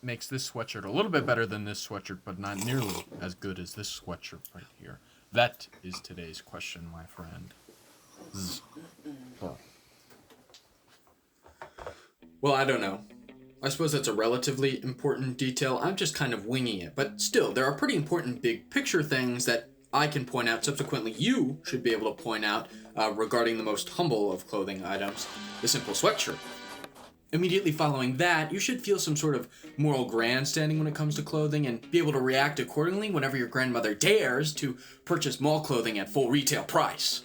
makes this sweatshirt a little bit better than this sweatshirt, but not nearly as good as this sweatshirt right here? That is today's question, my friend. Well, I don't know. I suppose that's a relatively important detail. I'm just kind of winging it. But still, there are pretty important big picture things that I can point out. Subsequently, you should be able to point out regarding the most humble of clothing items, the simple sweatshirt. Immediately following that, you should feel some sort of moral grandstanding when it comes to clothing and be able to react accordingly whenever your grandmother dares to purchase mall clothing at full retail price.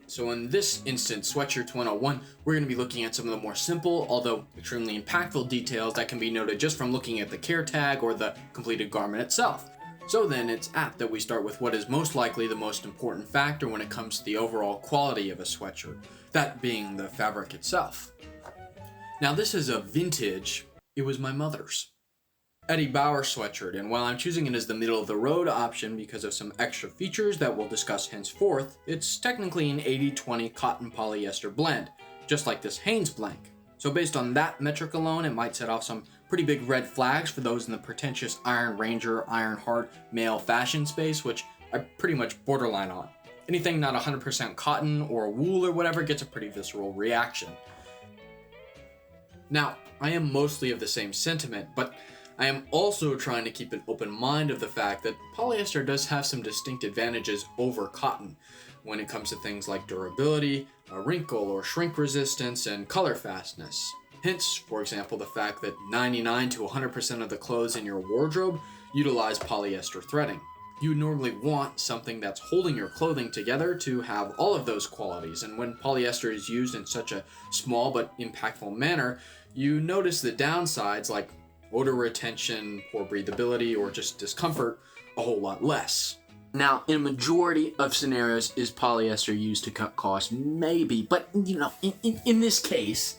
So in this instance, Sweatshirts 101, we're going to be looking at some of the more simple, although extremely impactful details that can be noted just from looking at the care tag or the completed garment itself. So then it's apt that we start with what is most likely the most important factor when it comes to the overall quality of a sweatshirt, that being the fabric itself. Now this is a vintage, it was my mother's Eddie Bauer sweatshirt, and while I'm choosing it as the middle-of-the-road option because of some extra features that we'll discuss henceforth, it's technically an 80-20 cotton polyester blend, just like this Hanes blank. So based on that metric alone, it might set off some pretty big red flags for those in the pretentious Iron Ranger, Iron Heart male fashion space, which I pretty much borderline on. Anything not 100% cotton or wool or whatever gets a pretty visceral reaction. Now, I am mostly of the same sentiment, but I am also trying to keep an open mind of the fact that polyester does have some distinct advantages over cotton when it comes to things like durability, wrinkle or shrink resistance, and color fastness. Hence, for example, the fact that 99 to 100% of the clothes in your wardrobe utilize polyester threading. You would normally want something that's holding your clothing together to have all of those qualities, and when polyester is used in such a small but impactful manner, you notice the downsides like odor retention, poor breathability, or just discomfort a whole lot less. Now, in a majority of scenarios, is polyester used to cut costs? Maybe, but in this case...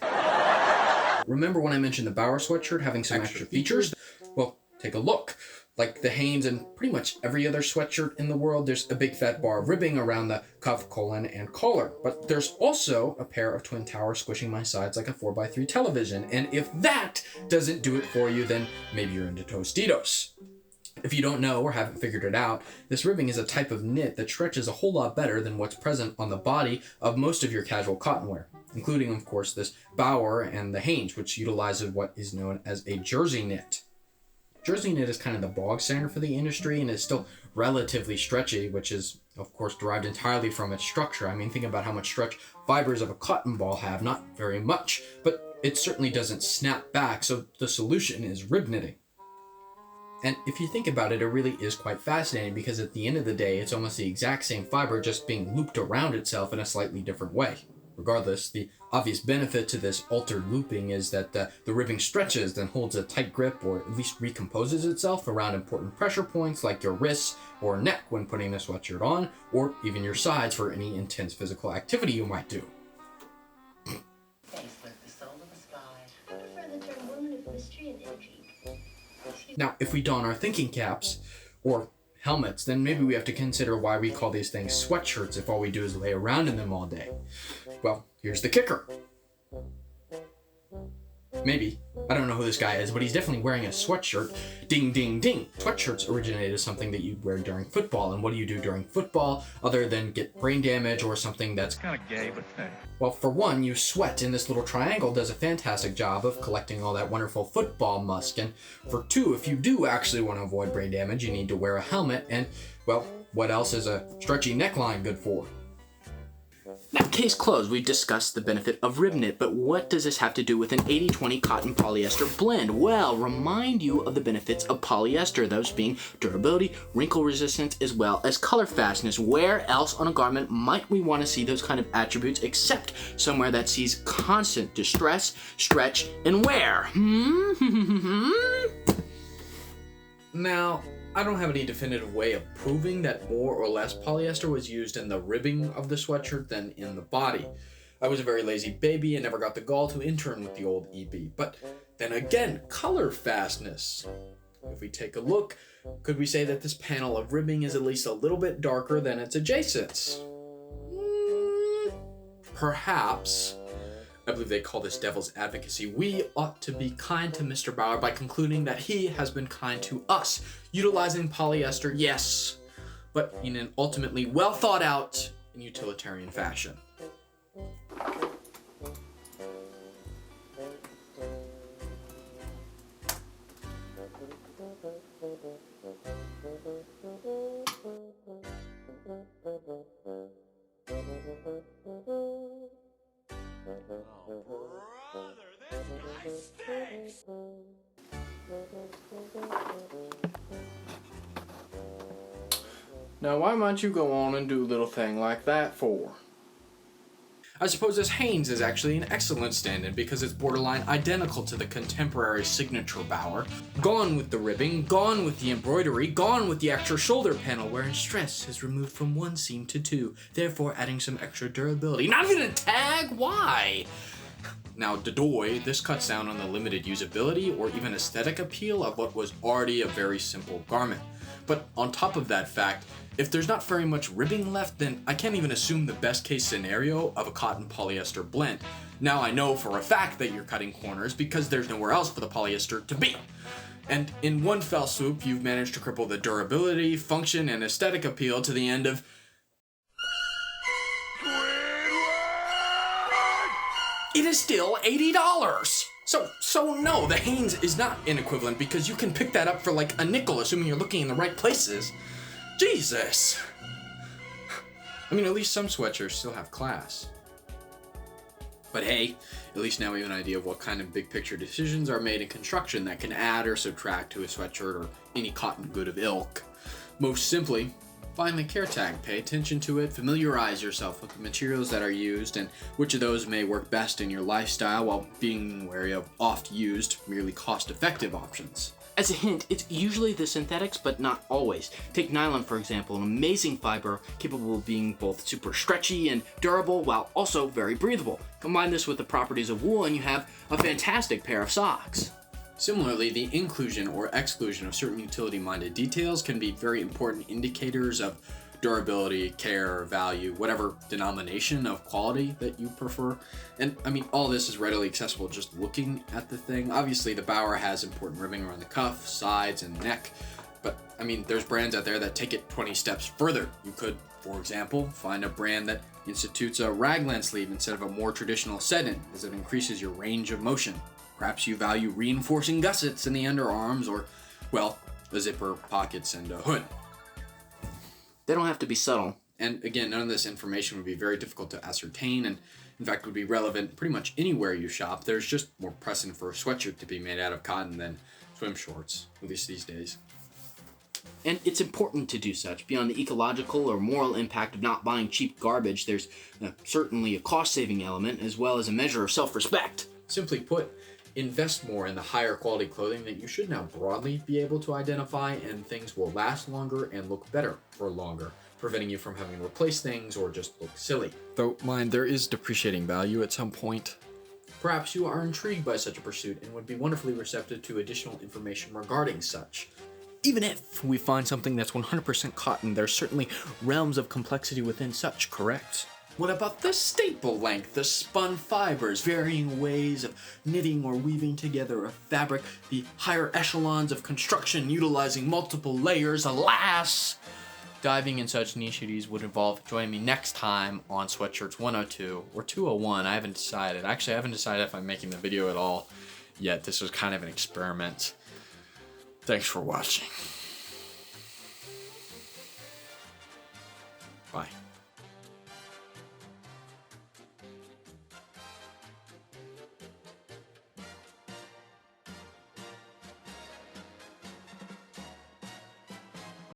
Remember when I mentioned the Bauer sweatshirt having some extra features? Well, take a look. Like the Hanes and pretty much every other sweatshirt in the world, there's a big fat bar of ribbing around the cuff, collar, and collar. But there's also a pair of twin towers squishing my sides like a 4x3 television. And if that doesn't do it for you, then maybe you're into Tostitos. If you don't know or haven't figured it out, this ribbing is a type of knit that stretches a whole lot better than what's present on the body of most of your casual cotton wear, including, of course, this Bauer and the Hanes, which utilizes what is known as a jersey knit. Jersey knit is kind of the bog standard for the industry and is still relatively stretchy, which is, of course, derived entirely from its structure. I mean, think about how much stretch fibers of a cotton ball have, not very much, but it certainly doesn't snap back, so the solution is rib knitting. And if you think about it, it really is quite fascinating because at the end of the day, it's almost the exact same fiber just being looped around itself in a slightly different way. Regardless, the obvious benefit to this altered looping is that the ribbing stretches, then holds a tight grip or at least recomposes itself around important pressure points like your wrists or neck when putting the sweatshirt on, or even your sides for any intense physical activity you might do. Now, if we don our thinking caps, or helmets, then maybe we have to consider why we call these things sweatshirts if all we do is lay around in them all day. Well, here's the kicker. Maybe. I don't know who this guy is, but he's definitely wearing a sweatshirt. Ding, ding, ding. Sweatshirts originated as something that you'd wear during football. And what do you do during football other than get brain damage or something that's kind of gay, but hey. Well, for one, you sweat, and this little triangle does a fantastic job of collecting all that wonderful football musk. And for two, if you do actually want to avoid brain damage, you need to wear a helmet. And, well, what else is a stretchy neckline good for? Now, case closed, we've discussed the benefit of rib knit, but what does this have to do with an 80-20 cotton polyester blend? Well, remind you of the benefits of polyester, those being durability, wrinkle resistance, as well as color fastness. Where else on a garment might we want to see those kind of attributes except somewhere that sees constant distress, stretch, and wear? Now, I don't have any definitive way of proving that more or less polyester was used in the ribbing of the sweatshirt than in the body. I was a very lazy baby and never got the gall to intern with the old EB. But then again, color fastness. If we take a look, could we say that this panel of ribbing is at least a little bit darker than its adjacents? Perhaps. I believe they call this devil's advocacy. We ought to be kind to Mr. Bauer by concluding that he has been kind to us, utilizing polyester, yes, but in an ultimately well thought out and utilitarian fashion. Now, why might you go on and do a little thing like that for? I suppose this Hanes is actually an excellent stand-in because it's borderline identical to the contemporary signature Bauer. Gone with the ribbing, gone with the embroidery, gone with the extra shoulder panel wherein stress is removed from one seam to two, therefore adding some extra durability. Not even a tag? Why? Now, Dodoy, this cuts down on the limited usability or even aesthetic appeal of what was already a very simple garment. But on top of that fact, if there's not very much ribbing left, then I can't even assume the best case scenario of a cotton polyester blend. Now I know for a fact that you're cutting corners because there's nowhere else for the polyester to be. And in one fell swoop, you've managed to cripple the durability, function, and aesthetic appeal to the end of... It is still $80! So no, the Hanes is not an equivalent because you can pick that up for like a nickel, assuming you're looking in the right places. Jesus! I mean, at least some sweatshirts still have class. But hey, at least now we have an idea of what kind of big picture decisions are made in construction that can add or subtract to a sweatshirt or any cotton good of ilk. Most simply, find the care tag, pay attention to it, familiarize yourself with the materials that are used and which of those may work best in your lifestyle while being wary of oft-used, merely cost-effective options. As a hint, it's usually the synthetics, but not always. Take nylon, for example, an amazing fiber capable of being both super stretchy and durable while also very breathable. Combine this with the properties of wool and you have a fantastic pair of socks. Similarly, the inclusion or exclusion of certain utility-minded details can be very important indicators of durability, care, value, whatever denomination of quality that you prefer. And I mean, all this is readily accessible just looking at the thing. Obviously, the Bauer has important ribbing around the cuff, sides, and neck. But I mean, there's brands out there that take it 20 steps further. You could, for example, find a brand that institutes a raglan sleeve instead of a more traditional set-in, as it increases your range of motion. Perhaps you value reinforcing gussets in the underarms or, well, a zipper, pockets, and a hood. They don't have to be subtle. And again, none of this information would be very difficult to ascertain and in fact would be relevant pretty much anywhere you shop. There's just more precedent for a sweatshirt to be made out of cotton than swim shorts, at least these days. And it's important to do such. Beyond the ecological or moral impact of not buying cheap garbage, there's certainly a cost-saving element as well as a measure of self-respect. Simply put, invest more in the higher quality clothing that you should now broadly be able to identify, and things will last longer and look better for longer, preventing you from having to replace things or just look silly. Though, mind, there is depreciating value at some point. Perhaps you are intrigued by such a pursuit and would be wonderfully receptive to additional information regarding such. Even if we find something that's 100% cotton, there's certainly realms of complexity within such, correct? What about the staple length, the spun fibers, varying ways of knitting or weaving together a fabric, the higher echelons of construction utilizing multiple layers, alas! Diving in such nicheties would involve joining me next time on Sweatshirts 102 or 201. I haven't decided. Actually, I haven't decided if I'm making the video at all yet. This was kind of an experiment. Thanks for watching. Bye.